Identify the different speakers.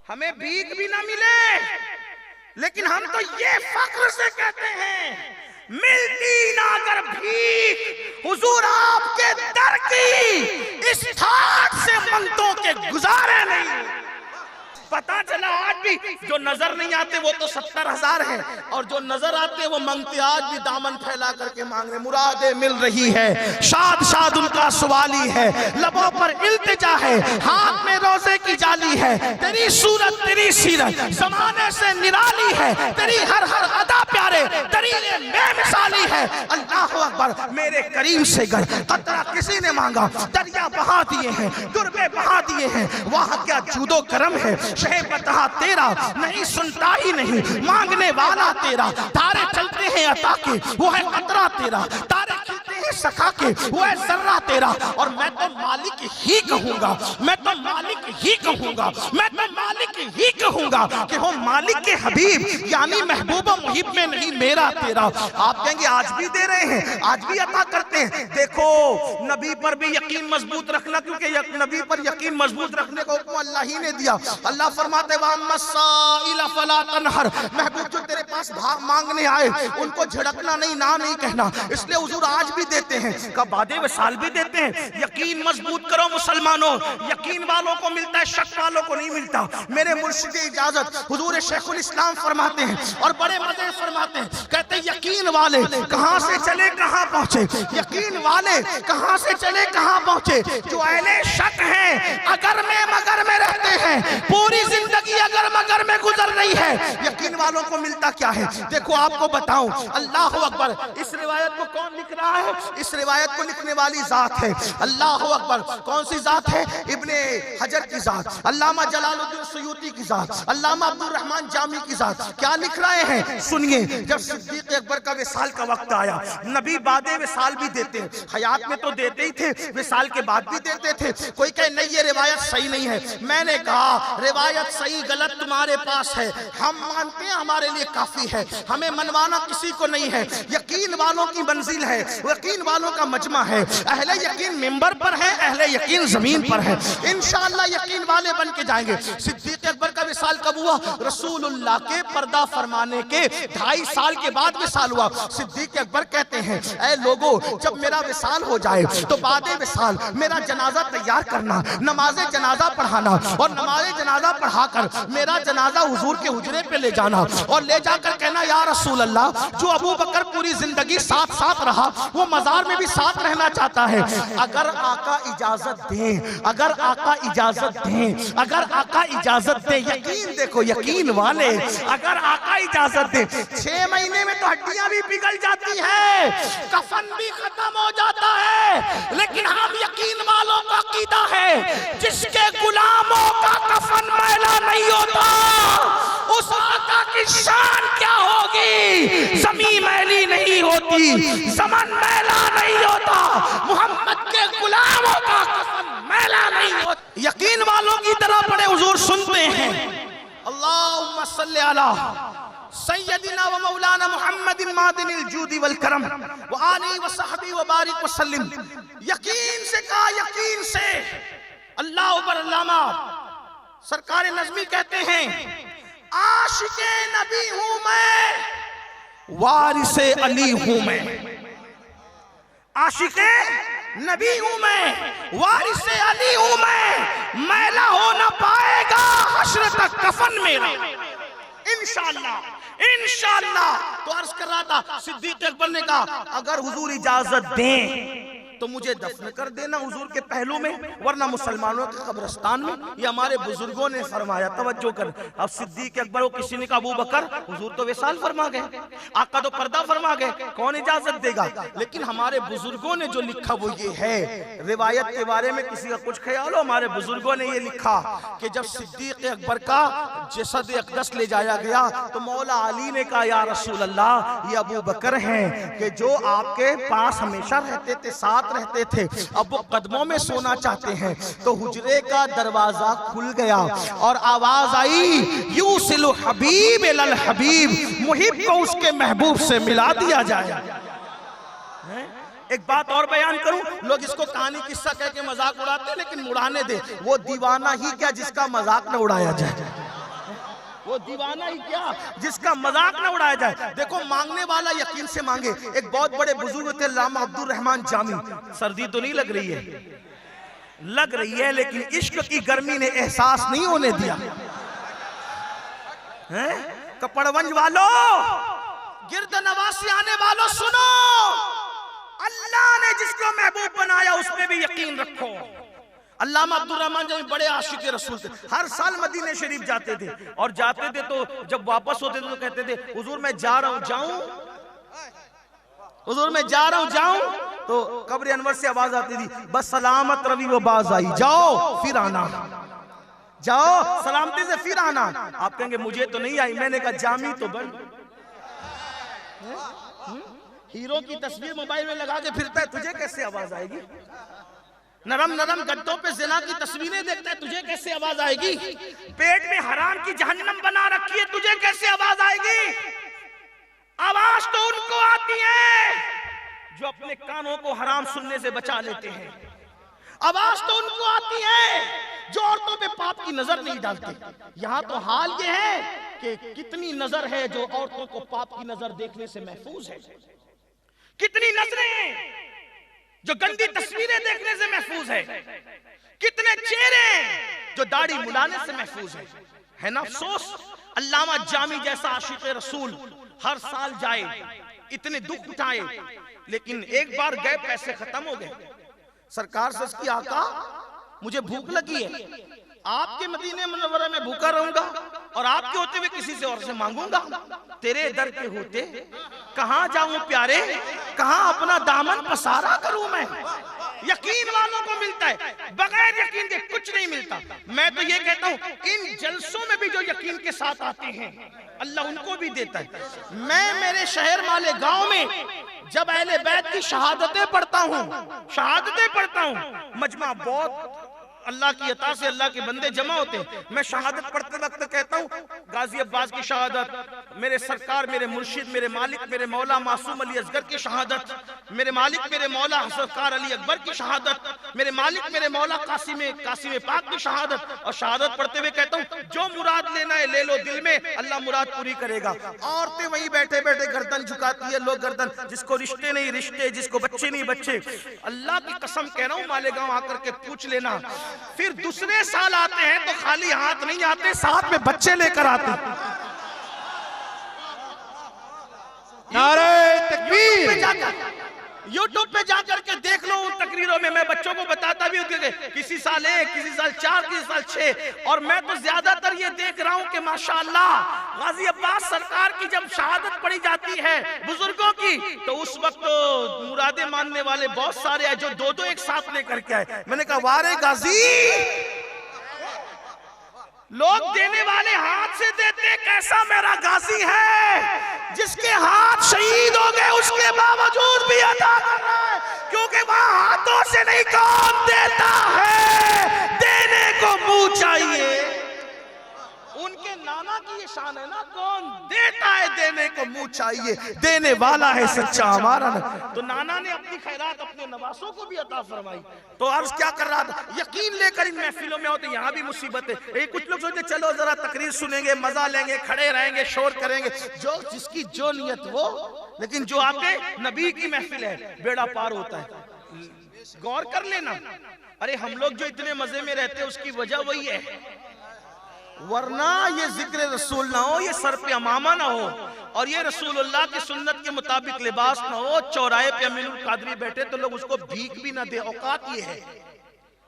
Speaker 1: हमें भीख भी ना मिले, लेकिन हम तो ये फख्र से कहते हैं मिलती ना अगर भीख हुजूर आपके दर की इस ठाट से मंतों के गुजारे नहीं। पता चला आज भी जो नजर नहीं आते वो तो 70,000 हैं, और जो नजर आते वो मांगते आज भी दामन फैला करके मांग रहे। मुरादें मिल रही है, शाद शाद उनका सवाली है, लबों पर इल्तिजा है, हाथ में रोजे की जाली है। तेरी सूरत तेरी सीरत जमाने से निराली है, तेरी हर हर अदा प्यारे तरीने बेमिसाली है। अल्लाह अकबर, मेरे करीम से गर कतरा किसी ने मांगा, दरिया बहा दिए हैं, दुर्बे बहा दिए हैं। वहां क्या जूदो करम है, बता तेरा नहीं सुनता ही नहीं, मांगने वाला तेरा। तारे चलते हैं अता के, वो है कतरा तेरा, तारे खिलते हैं सखा के, वो है जर्रा तेरा। और मैं तो मालिक ही कहूंगा, मैं तो मालिक ही कहूंगा, मैं तो मालिक ही कहूंगा कि हो मालिक के हबीब, यानी महबूब मुहिब में नहीं मेरा तेरा। आप कहेंगे आज भी दे रहे हैं, आज भी अता करते हैं। देखो नबी पर भी यकीन मजबूत रखना, क्योंकि नबी पर यकीन मजबूत रखने का हुक्म अल्लाह ही ने दिया। अल्लाह फरमाते फला तनहर, महबूब जो तेरे पास भाग मांगने आए उनको झड़कना नहीं, ना नहीं कहना। इसलिए हुजूर आज भी देते हैं, कब बादे वसाल भी देते हैं। यकीन मजबूत करो मुसलमानों, यकीन वालों को मिलता है, शक वालों को नहीं मिलता। मेरे मुर्शिद इजाजत हुजूर शेखुल इस्लाम फरमाते हैं, और बड़े मजे फरमाते हैं, कहते हैं यकीन वाले कहां से चले कहां पहुंचे, यकीन वाले कहां से चले कहां पहुंचे। जो अहले शक हैं अगर में मगर में रहते हैं, पूरी जिंदगी अगर मगर में गुजर रही है। यकीन वालों को मिलता क्या है, देखो आपको बताऊं। अल्लाह अकबर, इस रिवायत को कौन लिख रहा है? इस रिवायत को लिखने वाली जात है अल्लाह अकबर। कौन सी जात है? इब्ने हजर की जात, अल्लामा जलालुद्दीन सुयूती की जात, अल्लामा अब्दुल रहमान जामी की जात। क्या लिख रहे हैं सुनिए। जब सिद्दीक अकबर का विसाल का वक्त आया, नबी बादे विसाल भी देते हैं, हयात में तो देते ही थे, विसाल के बाद भी देते थे। कोई कहे नहीं ये रिवायत सही नहीं है, मैंने कहा रिवायत सही गलत तुम्हारे पास है, हम मानते हैं हमारे लिए काफी है, हमें मनवाना किसी को नहीं है। यकीन वालों की मंजिल है, यकीन वालों का मजमा है। अहले यकीन मिंबर पर है, अहले यकीन जमीन पर है। इंशाअल्लाह यकीन वाले बन के जाएंगे। सिद्दीक अकबर का विसाल कब हुआ? रसूलुल्लाह के पर्दा फरमाने के 2.5 साल के बाद विसाल हुआ। सिद्दीक अकबर कहते हैं ऐ लोगों, जब मेरा विसाल हो जाए तो बादे विसाल मेरा जनाजा तैयार करना, नमाजे जनाजा पढ़ाना, और नमाजे जनाजा पढ़ाकर मेरा जनाजा हुजूर के हुजरे पे ले जाना, और ले जाकर कहना या रसूल अल्लाह, जो अबू बकर पूरी जिंदगी साथ साथ रहा वो मजार में भी साथ रहना चाहता है। अगर आका इजाजत दें, अगर आका इजाजत दें, अगर आका इजाजत दे। यकीन देखो, यकीन वाले अगर आका इजाजत दे, 6 महीने में तो हड्डियां भी पिघल जाती है, कफन भी खत्म हो जाता है, लेकिन हम यकीन वालों का अकीदा है जिसके गुलामों का कफन मैला नहीं होता, उस आका की शान क्या होगी। जमीन मैली नहीं होती, ज़मान मैला नहीं होता, मोहम्मद के गुलामों का कफन मैला नहीं होता। यकीन वालों की तरह पड़े हुजूर सुनते हैं अल्लाहुम्मा सल्ली अला सय्यदिना व मौलाना मुहम्मदिन मादिनिल जूदी वल करम व आलिहि व सहबी व बारिक व सल्लिम। यकीन से कहा, यकीन से। अल्लाह पर अल्लामा सरकार नज़मी कहते हैं आशिके नबी हूं मैं, वारिसे अली हूं मैं। आशिके नबी हूं मैं, वारिसे अली हूं मैं। मैला हो ना पाएगा हश्र तक कफन मेरा, इंशाअल्लाह इंशाअल्लाह। तो अर्ज कर रहा था, सिद्दीक अकबर ने कहा अगर हुजूर इजाजत दें तो मुझे दफन कर देना हुजूर के पहलू में, वरना मुसलमानों के कब्रिस्तान में। ये हमारे बुजुर्गों ने फरमाया, तवज्जो कर। अब सिद्दीक अकबर को किसी ने कहा अबू बकर, हुजूर तो विसाल फरमा गए, आका तो पर्दा फरमा गए, कौन इजाजत देगा। लेकिन हमारे बुजुर्गों ने जो लिखा वो ये है, रिवायत के बारे में किसी का कुछ ख्याल हो, हमारे बुजुर्गों ने ये लिखा कि जब सिद्दीक अकबर का जसद अक़दस ले जाया गया तो मौला अली ने कहा या रसूल अल्लाह, ये अबू बकर हैं कि जो आपके पास हमेशा रहते थे, साथ रहते थे, अब वो कदमों में सोना चाहते हैं। तो हुजरे का दरवाजा खुल गया और आवाज आई यूसिलु हबीब इलल हबीब, मुहिब को उसके महबूब से मिला दिया जाए। एक बात और बयान करूं, लोग इसको कहानी किस्सा कह के मजाक उड़ाते हैं, लेकिन उड़ाने दे, वो दीवाना ही क्या जिसका मजाक न उड़ाया जाए। वो दीवाना ही क्या जिसका मजाक ना उड़ाया जाए। देखो मांगने वाला यकीन से मांगे। एक बहुत बड़े बुजुर्ग थे अल्लामा अब्दुल रहमान जामी। सर्दी तो नहीं लग रही है, लग रही है, लेकिन इश्क की गर्मी ने एहसास नहीं होने दिया। कपड़वंज वालों, गिरद नवासी आने वालों, सुनो, अल्लाह ने जिसको महबूब बनाया उसमें भी यकीन रखो। अल्लामा अब्दुल रहमान जामी बड़े आशिक रसूल थे। हर साल मदीने शरीफ जाते थे, और जाते थे तो जब वापस होते थे तो कहते थे हुजूर मैं जा रहा हूं, जाऊं, हुजूर मैं जा रहा हूं, जाऊं। तो कब्र अनवर से आवाज आती थी, बस सलामत रवि वो बाज आई, जाओ फिर आना, जाओ सलामती से फिर आना। आप कहेंगे मुझे तो नहीं आई। मैंने कहा जामी तो बन। हीरो की तस्वीर मोबाइल में लगा के फिरता है, तुझे कैसे आवाज आएगी? नरम नरम गद्दों पे जिना की तस्वीरें देखता है, तुझे कैसे आवाज आएगी? पेट में हराम की जहन्नम बना रखी है, तुझे कैसे आवाज आएगी? आवाज तो उनको आती है जो अपने कानों को हराम सुनने से बचा लेते हैं। आवाज तो उनको आती है जो औरतों पे पाप की नजर नहीं डालते। यहां तो हाल ये है कि कितनी नजर है जो औरतों को पाप की नजर देखने से महफूज है, कितनी नजरें जो गंदी तस्वीरें देखने से महफूज है, कितने चेहरे जो दाढ़ी मुलाने से महफूज है ना अफसोस। अल्लामा जामी जैसा आशिक रसूल हर साल जाए, इतने दुख उठाए, लेकिन एक बार गए पैसे खत्म हो गए। सरकार से उसकी आका मुझे भूख लगी है, आपके मदीने मुनव्वरा में भूखा रहूंगा और आपके होते हुए किसी से और से मांगूंगा? तेरे दर के होते कहां जाऊं प्यारे, कहां अपना दामन पसारा करूं मैं? यकीन वालों को मिलता है, बगैर यकीन के कुछ नहीं मिलता। मैं तो ये कहता हूं इन जलसों में भी जो यकीन के साथ आते हैं अल्लाह उनको भी देता है। मैं मेरे शहर वाले गांव में जब अहले बैत की शहादतें पढ़ता हूं, मजमा बहुत अल्लाह की अता से अल्लाह के बंदे जमा होते हैं। मैं शहादत पढ़ते वक्त कहता हूँ गाजी अब्बास की शहादत, मेरे सरकार, मेरे मुर्शिद, मेरे मालिक, मेरे मौला मासूम अली असगर की शहादत, मेरे मालिक मेरे मौला सरकार अली अकबर की शहादत, मेरे मालिक मेरे मौला कासिम पाक की शहादत। और शहादत पढ़ते हुए कहता हूँ जो मुराद लेना है ले लो दिल में, अल्लाह मुराद पूरी करेगा। औरतें वहीं बैठे बैठे गर्दन झुकाती है, लोग गर्दन, जिसको रिश्ते नहीं रिश्ते, जिसको बच्चे नहीं बच्चे। अल्लाह की कसम कह रहा हूँ मालेगांव आकर के पूछ लेना, फिर दूसरे साल आते हैं तो खाली हाथ नहीं आते, साथ में बच्चे लेकर आते। नारे तकबीर। यूट्यूब पे जाकर के देख लो उन तकरीरों में, मैं बच्चों को बताता भी हूँ, किसी साल 1, किसी साल 4, किसी साल 6, और मैं तो ज्यादातर ये देख रहा हूँ कि माशाअल्लाह गाजी अब्बास सरकार की जब शहादत पढ़ी जाती है बुजुर्गों की, तो उस वक्त तो मुरादे मानने वाले बहुत सारे हैं जो दो एक साथ लेकर के आए। मैंने कहा वारे गाजी, लोग देने वाले हाथ से देते, कैसा मेरा गाजी है जिसके हाथ शहीद हो गए उसके बावजूद भी अदा कर रहा है, क्योंकि वहां हाथों से नहीं, कौन देता है देने को मुंह चाहिए। उनके नाना की ये शान है ना, कौन देता है देने को मुंह चाहिए, देने वाला है सच्चा हमारा। तो नाना ने अपनी खैरात अपने नवासों को भी अता फरमाई। तो अर्ज क्या कर रहा था, यकीन लेकर इन महफिलों में होते, यहाँ भी मुसीबत है। कुछ लोग सोचते चलो जरा तकरीर सुनेंगे, मजा लेंगे, खड़े रहेंगे, शोर करेंगे, जो जिसकी जो नियत वो, लेकिन जो आपके नबी की महफिल है बेड़ा पार होता है। गौर कर लेना, अरे हम लोग जो इतने मजे में रहते हैं उसकी वजह वही है, वरना ये जिक्र रसूल ना हो, ये सर पे अमामा ना हो, और ये रसूलुल्लाह की सुन्नत के मुताबिक लिबास ना हो, चौराहे पे अमीनुल कादरी बैठे तो लोग उसको भीख भी ना दे, औकात ये है।